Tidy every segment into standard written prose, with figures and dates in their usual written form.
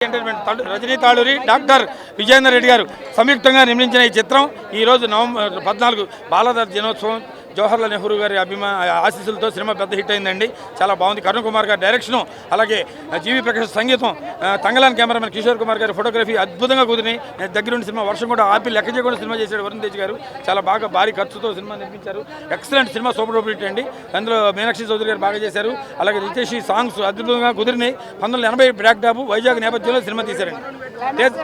Entertainment Rajani Taluri doctor Vijayender Reddy గారు సంయుక్తంగా నిర్మించిన ఈ చిత్రం ఈరోజు నవంబర్ 14 బాలదార్ దినోత్సవం జవహర్లాల్ నెహ్రూ గారి ఆశీస్సులతో సినిమా పెద్ద హిట్ అయిందండి. చాలా బాగుంది. కరుణ్ కుమార్ గారి డైరెక్షను, అలాగే జీవి ప్రకాష్ సంగీతం, తంగలాన్ కెమెరామెన్ కిషోర్ కుమార్ గారి ఫోటోగ్రఫీ అద్భుతంగా కుదిరి దగ్గరుండి సినిమా వర్షం కూడా ఆపి లెక్క చేయకుండా సినిమా చేశాడు వరుణ్ తేజ్ గారు. చాలా బాగా భారీ ఖర్చుతో సినిమా నిర్మించారు. Excellent cinema, super duper hit అండి. అందులో మీనాక్షి చౌదరి గారు బాగా చేశారు. అలాగే రితేష్ సాంగ్స్ అద్భుతంగా కుదిరినాయి. 1980 బ్లాక్ డాబు వైజాగ్ నేపథ్యంలో సినిమా తీశారండి. లేదు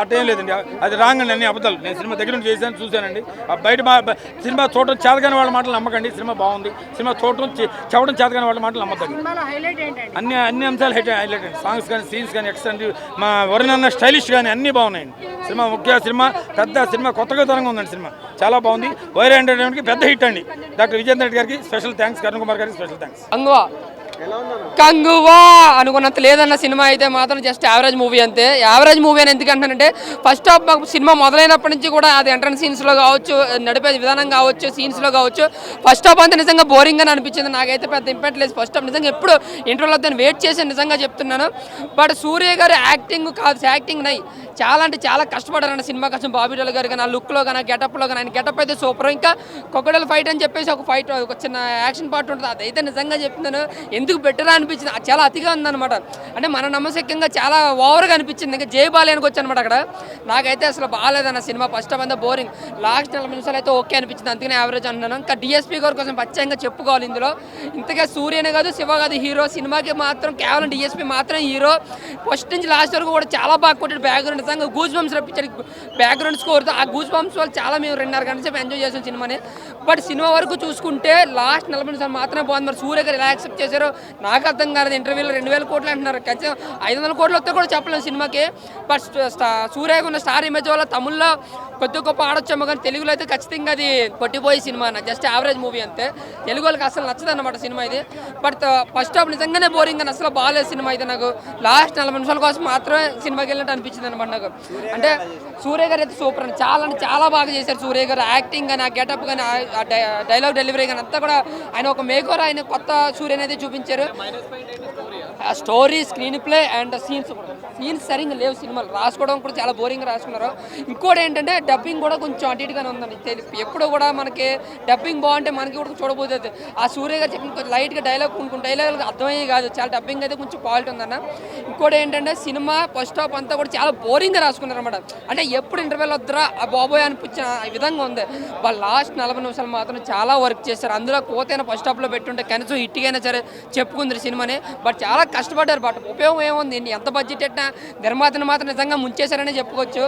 అట్టేం లేదండి, అది రాంగ్ అండి, అన్ని అబద్ధాలు. నేను సినిమా దగ్గర నుంచి చేశాను, చూశానండి. బయట సినిమా చూడటం చేతగాని వాళ్ళ మాటలు నమ్మకండి. సినిమా బాగుంది. సినిమా చెప్పడం చేతగాని వాళ్ళ మాటలు నమ్మద్దండి. అన్ని అంశాలు హైలైట్ అండి. సాంగ్స్ కానీ, సీన్స్ కానీ ఎక్సలెంట్. మా వరుణ్ అన్న స్టైలిష్ కానీ అన్నీ బాగున్నాయండి. సినిమా సినిమా పెద్ద సినిమా, కొత్తగా తరంగా ఉందండి. సినిమా చాలా బాగుంది. వైర్ ఎంటర్టైన్మెంట్కి పెద్ద హిట్ అండి. డాక్టర్ విజయేందర్ రెడ్డి గారికి స్పెషల్ థ్యాంక్స్, కరుణ్ కుమార్ గారికి స్పెషల్ థ్యాంక్స్. కంగువా అనుకున్నంత లేదన్న సినిమా అయితే మాత్రం జస్ట్ యావరేజ్ మూవీ అంతే. యావరేజ్ మూవీ అని ఎందుకు అంటానంటే ఫస్ట్ హాఫ్ మాకు సినిమా మొదలైనప్పటి నుంచి కూడా అది ఎంట్రన్స్ సీన్స్లో కావచ్చు, నడిపే విధానం కావచ్చు, సీన్స్లో కావచ్చు, ఫస్ట్ హాఫ్ అంతా నిజంగా బోరింగ్ అని అనిపించింది. నాకైతే పెద్ద ఇంపాక్ట్ లేదు ఫస్ట్ హాఫ్. నిజంగా ఎప్పుడు ఇంటర్వ్యూలో దాన్ని వెయిట్ చేసి నిజంగా చెప్తున్నాను. బట్ సూర్య గారు యాక్టింగ్ కాదు, యాక్టింగ్ నై చాలా అంటే చాలా కష్టపడారన్న సినిమా కోసం. బాబీడల్ గారు కానీ ఆ లుక్లో కానీ, గెటప్లో కానీ, ఆయన గెటప్ అయితే సూపర్. ఇంకా కొక్కడల్ ఫైట్ అని చెప్పేసి ఒక చిన్న యాక్షన్ పార్ట్ ఉంటుంది, అదైతే నిజంగా చెప్తున్నాను ఎందుకు బెటరా అనిపించింది. చాలా అతిగా ఉందన్నమాట. అంటే మన నమ్మశక్యంగా చాలా ఓవర్గా అనిపించింది. ఇంకా జై బాలేనికి వచ్చి అనమాట అక్కడ. నాకైతే అసలు బాగాలేదన్న సినిమా. ఫస్ట్ హాఫ్ అంతా బోరింగ్, లాస్ట్ 40 నిమిషాలు అయితే ఓకే అనిపించింది, అందుకనే యావరేజ్ అంటున్నాను. ఇంకా డిఎస్పీ గారి కోసం ప్రత్యేకంగా చెప్పుకోవాలి ఇందులో. ఇంతగా సూర్యనే కాదు, శివ కాదు హీరో. సినిమాకి మాత్రం కేవలం డిఎస్పీ మాత్రం హీరో. ఫస్ట్ నుంచి లాస్ట్ వరకు కూడా చాలా బాగా కొట్టాడు. బ్యాక్గ్రౌండ్ నిజంగా గూస్ బంప్స్ రప్పించాడు. బ్యాక్గ్రౌండ్ స్కోర్తో ఆ గూస్ బంప్స్ వాళ్ళు చాలా మేము 2.5 గంటల సేపు ఎంజాయ్ చేసాం సినిమాని. బట్ సినిమా వరకు చూసుకుంటే లాస్ట్ 40 నిమిషాలు మాత్రమే బాగుంది. మరి సూర్య గారు ఎలా యాక్సెప్ట్ చేశారో నాకు అర్థం కాలేదు. ఇంటర్వ్యూలో 2000 కోట్లు అంటున్నారు, ఖచ్చితంగా 500 కోట్లు వస్తే కూడా చెప్పలేము సినిమాకి. బట్ సూర్యకు ఉన్న స్టార్ ఇమేజ్ వల్ల తమిళ్లో కొద్ది గొప్ప ఆడొచ్చాము, కానీ తెలుగులో అయితే ఖచ్చితంగా అది కొట్టిపోయే సినిమా అన్న. జస్ట్ యావరేజ్ మూవీ అంతే. తెలుగు వాళ్ళకి అసలు నచ్చదు అన్నమాట సినిమా ఇది. బట్ ఫస్ట్ హాఫ్ నిజంగానే బోరింగ్ అని అసలు బాగాలేదు సినిమా అయితే. నాకు లాస్ట్ 40 నిమిషాల కోసం మాత్రమే సినిమాకి వెళ్ళినట్టు అనిపించింది అనమాట నాకు. అంటే సూర్య గారు అయితే సూపర్ అని అంటే చాలా బాగా చేశారు సూర్య గారు. యాక్టింగ్ కానీ, ఆ గెటప్ కానీ, ఆ డైలాగ్ డెలివరీ కానీ అంతా కూడా ఆయన ఒక మేకర్, ఆయన కొత్త సూర్యని అయితే చూపించారు. ఆ story, screen play and scenes సరిగ్గా లేవు సినిమాలు. రాసుకోవడం కూడా చాలా బోరింగ్గా రాసుకున్నారు. ఇంకోటి ఏంటంటే డబ్బింగ్ కూడా కొంచెం అటు ఇటుగానే ఉందండి. ఎప్పుడు కూడా మనకి డబ్బింగ్ బాగుంటే మనకి కూడా చూడబోతుంది. ఆ సూర్య గారు చెప్పిన కొంచెం లైట్గా డైలాగ్ అర్థమయ్యే కాదు, చాలా డబ్బింగ్ అయితే కొంచెం క్వాలిటీ ఉందన్న. ఇంకోటి ఏంటంటే సినిమా ఫస్ట్ హాఫ్ అంతా కూడా చాలా బోరింగ్గా రాసుకున్నారు అనమాట. అంటే ఎప్పుడు ఇంటర్వెల్ వద్దరా ఆ బాబోయ్ అనిపించిన విధంగా ఉంది. వాళ్ళు లాస్ట్ 40 నిమిషాలు మాత్రం చాలా వర్క్ చేశారు. అందులో కోతైనా ఫస్ట్ హాఫ్లో పెట్టుంటే కనీసం హిట్గా సరే చెప్పుకుంది సినిమాని. బట్ చాలా కష్టపడ్డారు. బట్ ఉపయోగం ఏముంది, ఎంత బడ్జెట్ పెట్టినా నిర్మాతను మాత్రం నిజంగా ముంచేశారని చెప్పుకోవచ్చు.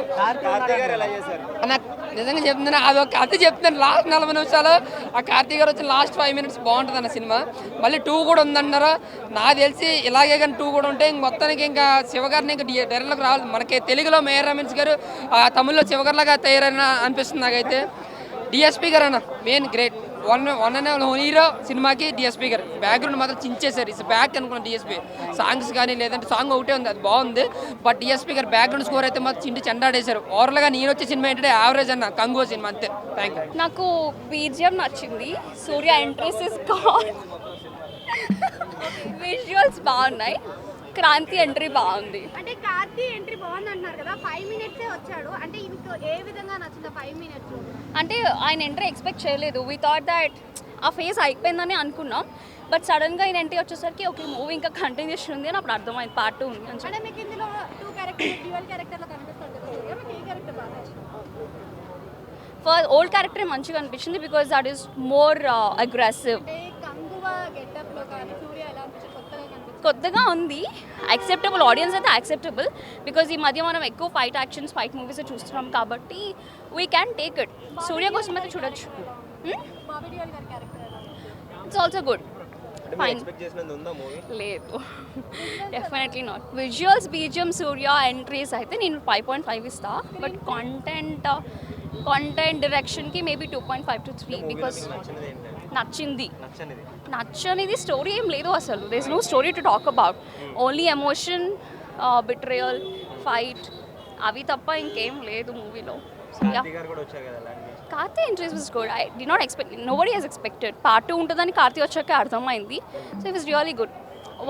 నాకు నిజంగా చెప్తున్నాను, అదొక కథ చెప్తున్నాను. లాస్ట్ 40 నిమిషాలు ఆ కార్తీక్ గారు వచ్చిన లాస్ట్ 5 మినిట్స్ బాగుంటుంది అన్న సినిమా. మళ్ళీ 2 కూడా ఉందన్నారు. నాకు తెలిసి ఇలాగే కానీ 2 కూడా ఉంటే మొత్తానికి ఇంకా శివగారిని ఇంకా డైరెక్ట్లోకి రావాలి. మనకి తెలుగులో మేయర్ రమేష్ గారు, తమిళ్లో శివగారిలాగా తయారైన అనిపిస్తుంది నాకైతే. డిఎస్పీ గారు అన్న main great. One and hero సినిమాకి డిఎస్పీ గారు. బ్యాక్గ్రౌండ్ మాత్రం చించేశారు. ఇట్స్ బ్యాక్ అనుకున్నాను డిఎస్పీ. సాంగ్స్ కానీ లేదంటే సాంగ్ ఒకటే ఉంది, అది బాగుంది. బట్ డిఎస్పీ గారు బ్యాక్గ్రౌండ్ స్కోర్ అయితే మాత్రం చింటి చెండాడేశారు. ఓవర్గా నేను వచ్చే సినిమా ఏంటంటే యావరేజ్ అన్న, కంగువ సినిమా అంతే. Thank you. నాకు బీజిఎం నచ్చింది. సూర్య ఎంట్రీస్ ఇస్ గాడ్. విజువల్స్ బాగున్నాయి. క్రాంతి ఎంట్రీ బాగుంది. అంటే కార్తీ ఎంట్రీ బాగుంది అంటున్నారు కదా, 5 మినిట్సే వచ్చాడు. అంటే ఇంకో ఏ విధంగా నచ్చింది 5 మినిట్స్? అంటే ఆయన ఎంట్రీ ఎక్స్పెక్ట్ చేయలేదు. వీ థాట్ దట్ ఆ ఫేస్ అయిపోయిందని అనుకున్నాం. బట్ సడన్గా ఆయన ఎంట్రీ వచ్చేసరికి ఓకే మూవీ ఇంకా కంటిన్యూషన్ ఉంది అని అప్పుడు అర్థమైంది. పార్ట్ 2 ఉంది అని. అంటే మీకు ఇందులో 2 క్యారెక్టర్ డ్యూయల్ క్యారెక్టర్లో కనిపిస్తుంది కదా, మీకు ఏ క్యారెక్టర్ బాగా నచ్చింది? ఫస్ట్ ఓల్డ్ క్యారెక్టర్ మంచిగా అనిపించింది because that is more aggressive. అంటే కంగువ గెటప్లో కానీ సూర్య ఎలా అనిపించింది? కొత్తగా ఉంది. యాక్సెప్టబుల్, ఆడియన్స్ అయితే యాక్సెప్టబుల్. బికాజ్ ఈ మధ్య మనం ఎక్కువ ఫైట్ మూవీస్ చూస్తున్నాం కాబట్టి we can take it. Suriya కోసం అయితే చూడొచ్చు. It's also good. ఫైన్ లేదు, definitely not. Visuals, BGM, Suriya entries అయితే నేను 5.5 ఇస్తా. బట్ కాంటెంట్ డైరెక్షన్కి మేబీ 2.5 to 3 బికాస్ నచ్చనిది స్టోరీ ఏం లేదు అసలు. There is no story to talk about. Only emotion, betrayal, fight అవి తప్ప ఇంకేం లేదు మూవీలో. Karthi entries was good. I did not expect, nobody has expected. Part 2 ఉంటుందని కార్తీ వచ్చాక అర్థమైంది. So it was really good.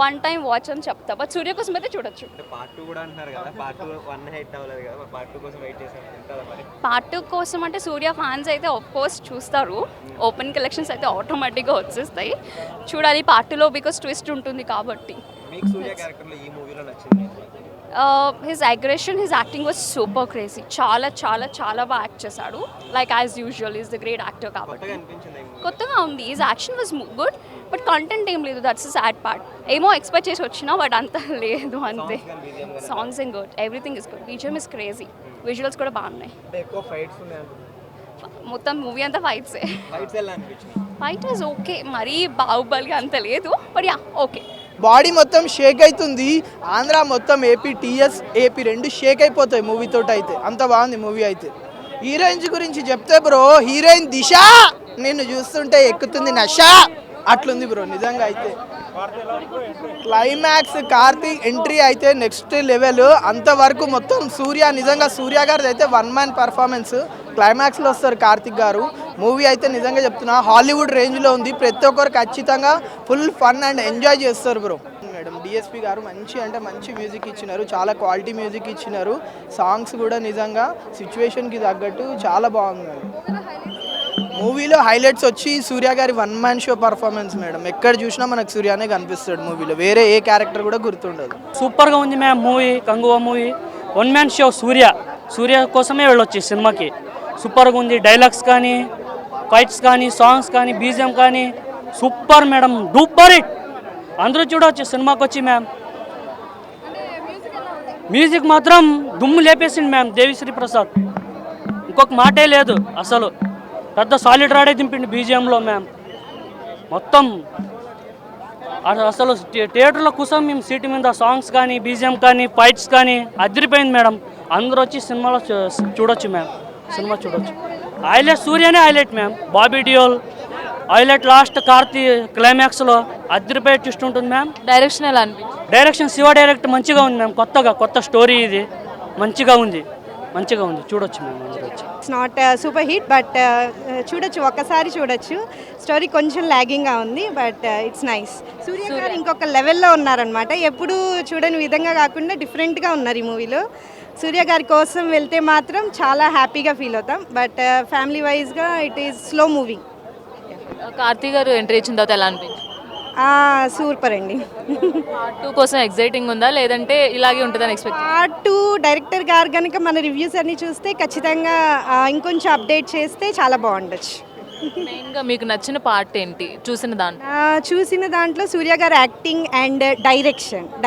One time watch అని చెప్తా, బట్ సూర్య కోసం అయితే చూడొచ్చు. పార్ట్ 2 కూడా అంటున్నారు కదా, పార్ట్ 1 హిట్ అవ్వలేదు కదా, పార్ట్ 2 కోసం వెయిట్ చేశాను ఉంటుందా మరి? పార్ట్ 2 కోసం అంటే సూర్య ఫ్యాన్స్ అయితే ఆఫ్ కోర్స్ చూస్తారు, ఓపెన్ కలెక్షన్స్ అయితే ఆటోమేటిక్గా వచ్చేస్తాయి. చూడాలి పార్ట్ 2లో, బికాస్ ట్విస్ట్ ఉంటుంది కాబట్టి. మీకు సూర్య క్యారెక్టర్లో ఈ మూవీలో నచ్చింది? His aggression, his acting was super crazy. చాలా చాలా చాలా బాగా యాక్ట్ చేశాడు. Like as usual is the great actor కాబట్టి. కొత్తగా అనిపించింది ఈ movie? కొత్తగా ఉంది. His action was good, but content ఏం లేదు. That's sad part. ఏమో ఎక్స్పెక్ట్ చేసి వచ్చినా, బట్ అంత లేదు అంతే. Songs and good, everything is good. BGM is crazy, visuals కూడా బాగున్నాయి. అంటే ఎక్కువ ఫైట్స్ ఉన్నాయి అంటున్నారు. మొత్తం మూవీ అంతా ఫైట్సే. ఫైట్స్ ఎలా అనిపించింది? ఫైట్ వాజ్ ఓకే, మరీ బాహుబలి అంత లేదు, బట్ యా ఓకే. బాడీ మొత్తం షేక్ అవుతుంది. ఆంధ్ర మొత్తం ఏపీ టీఎస్ ఏపీ రెండు షేక్ అయిపోతాయి మూవీతో అయితే. అంత బాగుంది మూవీ అయితే. హీరోయిన్స్ గురించి చెప్తే బ్రో, హీరోయిన్ దిశ నిన్ను చూస్తుంటే ఎక్కుతుంది నష, అట్లుంది బ్రో నిజంగా అయితే. క్లైమాక్స్ కార్తీక్ ఎంట్రీ అయితే నెక్స్ట్ లెవెల్. అంతవరకు మొత్తం సూర్య, నిజంగా సూర్య గారిది అయితే 1 మ్యాన్ పర్ఫార్మెన్స్. క్లైమాక్స్లో వస్తారు కార్తీక్ గారు. మూవీ అయితే నిజంగా చెప్తున్నా హాలీవుడ్ రేంజ్లో ఉంది. ప్రతి ఒక్కరు ఖచ్చితంగా ఫుల్ ఫన్ అండ్ ఎంజాయ్ చేస్తారు బ్రో. మేడం డిఎస్పి గారు మంచి అంటే మంచి మ్యూజిక్ ఇచ్చినారు, చాలా క్వాలిటీ మ్యూజిక్ ఇచ్చినారు. సాంగ్స్ కూడా నిజంగా సిచ్యువేషన్కి తగ్గట్టు చాలా బాగుంది. మూవీలో హైలైట్స్ వచ్చి సూర్య గారి 1 మ్యాన్ షో పర్ఫార్మెన్స్ మేడం. ఎక్కడ చూసినా మనకు సూర్యనే కనిపిస్తాడు మూవీలో, వేరే ఏ క్యారెక్టర్ కూడా గుర్తుండదు. సూపర్గా ఉంది ma'am movie. Kanguva movie 1 man show. Suriya కోసమే వెళ్ళొచ్చు సినిమాకి. సూపర్గా ఉంది. డైలాగ్స్ కానీ, ఫైట్స్ కానీ, సాంగ్స్ కానీ, బీజిఎం కానీ సూపర్ మేడం, డూపర్ హిట్. అందరూ చూడవచ్చు సినిమాకి వచ్చి మ్యామ్. మ్యూజిక్ మాత్రం దుమ్ము లేపేసింది మ్యామ్. దేవిశ్రీ ప్రసాద్ ఇంకొక మాటే లేదు అసలు. పెద్ద సాలిడ్ రాడే దింపిండి బీజిఎంలో మ్యామ్. మొత్తం అసలు థియేటర్లో కూర్చొని మేము సీటు మీద సాంగ్స్ కానీ, బీజిఎం కానీ, ఫైట్స్ కానీ అదిరిపోయింది మేడం. అందరూ వచ్చి సినిమాలో చూడొచ్చు మ్యామ్. సినిమా చూడొచ్చు. హైలైట్ సూర్యనే highlight ma'am. Bobby Deol highlight. Last క్లైమాక్స్లో అదిరిపోయే ట్విస్ట్ ఉంటుంది మ్యామ్. డైరెక్షన్ ఎలా అనిపించింది? డైరెక్షన్ శివ డైరెక్ట్ మంచిగా ఉంది మ్యామ్. కొత్త స్టోరీ ఇది మంచిగా ఉంది. చూడొచ్చు మ్యామ్. అందరూ వచ్చి it's not super hit, but చూడొచ్చు, ఒక్కసారి చూడొచ్చు. స్టోరీ కొంచెం లాగింగ్గా ఉంది, బట్ ఇట్స్ నైస్. సూర్య గారు ఇంకొక లెవెల్లో ఉన్నారనమాట. ఎప్పుడు చూడని విధంగా కాకుండా డిఫరెంట్గా ఉన్నారు ఈ మూవీలో. సూర్య గారి కోసం వెళ్తే మాత్రం చాలా హ్యాపీగా ఫీల్ అవుతాం, బట్ ఫ్యామిలీ వైజ్గా it is slow moving. Karthik గారు ఎంట్రీ ఇచ్చిన తర్వాత ఎలా అనిపించింది? సూపర్ అండి. పార్ట్ 2 కోసం ఎగ్జైటింగ్ ఉందా, లేదంటే ఇలాగే ఉంటుందని ఎక్స్పెక్ట్? పార్ట్ 2 డైరెక్టర్ గారు కనుక మన రివ్యూస్ అన్ని చూస్తే ఖచ్చితంగా ఇంకొంచెం అప్డేట్ చేస్తే చాలా బాగుండొచ్చు. మెయిన్గా మీకు నచ్చిన పార్ట్ ఏంటి చూసిన దాంట్లో? చూసిన దాంట్లో సూర్య గారు యాక్టింగ్ అండ్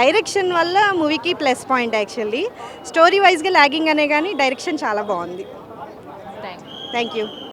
డైరెక్షన్ వల్ల మూవీకి ప్లస్ పాయింట్. యాక్చువల్లీ స్టోరీ వైజ్గా లాగింగ్ అనే కానీ డైరెక్షన్ చాలా బాగుంది. Thank you. Thank you.